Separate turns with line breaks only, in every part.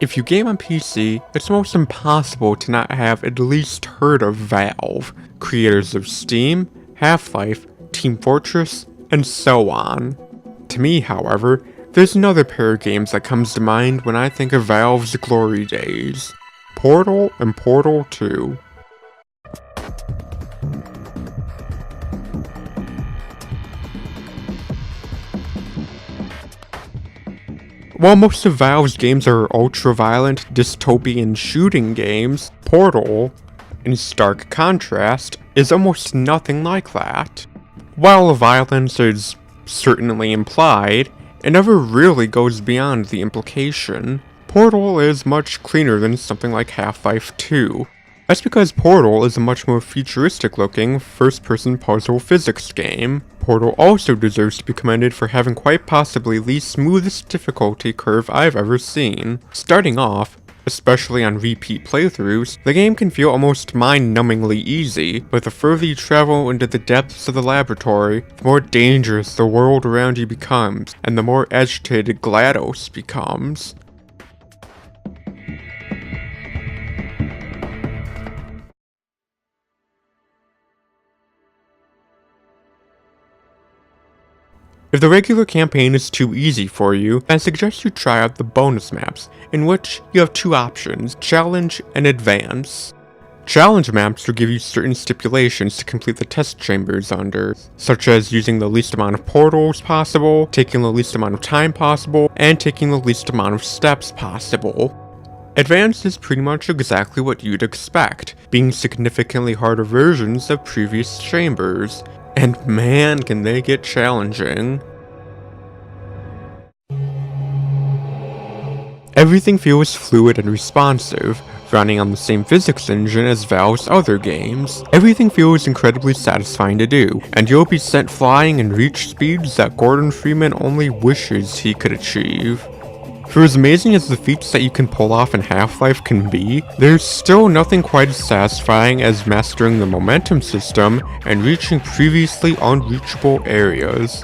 If you game on PC, it's almost impossible to not have at least heard of Valve, creators of Steam, Half-Life, Team Fortress, and so on. To me, however, there's another pair of games that comes to mind when I think of Valve's glory days: Portal and Portal 2. While most of Valve's games are ultra-violent, dystopian shooting games, Portal, in stark contrast, is almost nothing like that. While the violence is certainly implied, it never really goes beyond the implication. Portal is much cleaner than something like Half-Life 2. That's because Portal is a much more futuristic-looking, first-person puzzle physics game. Portal also deserves to be commended for having quite possibly the smoothest difficulty curve I've ever seen. Starting off, especially on repeat playthroughs, the game can feel almost mind-numbingly easy, but the further you travel into the depths of the laboratory, the more dangerous the world around you becomes, and the more agitated GLaDOS becomes. If the regular campaign is too easy for you, I suggest you try out the bonus maps, in which you have two options: Challenge and Advance. Challenge maps will give you certain stipulations to complete the test chambers under, such as using the least amount of portals possible, taking the least amount of time possible, and taking the least amount of steps possible. Advance is pretty much exactly what you'd expect, being significantly harder versions of previous chambers. And man, can they get challenging. Everything feels fluid and responsive, running on the same physics engine as Valve's other games. Everything feels incredibly satisfying to do, and you'll be sent flying and reach speeds that Gordon Freeman only wishes he could achieve. For as amazing as the feats that you can pull off in Half-Life can be, there's still nothing quite as satisfying as mastering the momentum system and reaching previously unreachable areas.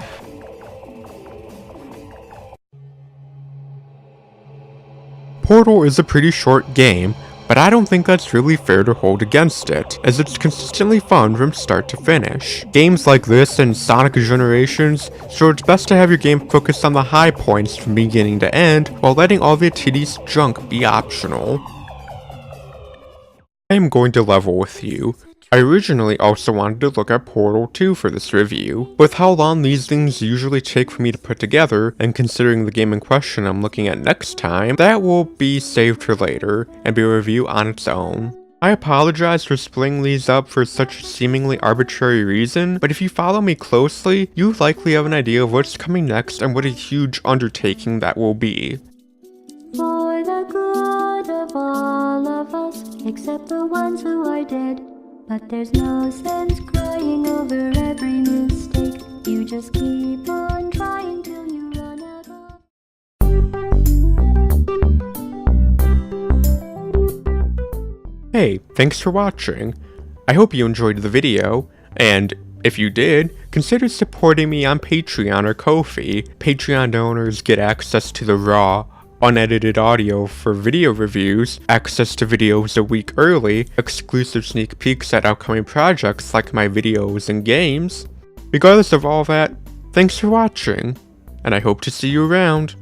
Portal is a pretty short game, but I don't think that's really fair to hold against it, as it's consistently fun from start to finish. Games like this and Sonic Generations show it's best to have your game focus on the high points from beginning to end, while letting all the tedious junk be optional. I am going to level with you. I originally also wanted to look at Portal 2 for this review. With how long these things usually take for me to put together, and considering the game in question I'm looking at next time, that will be saved for later, and be a review on its own. I apologize for splitting these up for such a seemingly arbitrary reason, but if you follow me closely, you likely have an idea of what's coming next and what a huge undertaking that will be.
For the good of all of us, except the ones who are dead. But there's no sense crying over every mistake. You just keep on trying till you run out of...
Hey, thanks for watching. I hope you enjoyed the video, and if you did, consider supporting me on Patreon or Ko-fi. Patreon donors get access to the raw, unedited audio for video reviews, access to videos a week early, exclusive sneak peeks at upcoming projects like my videos and games. Regardless of all that, thanks for watching, and I hope to see you around.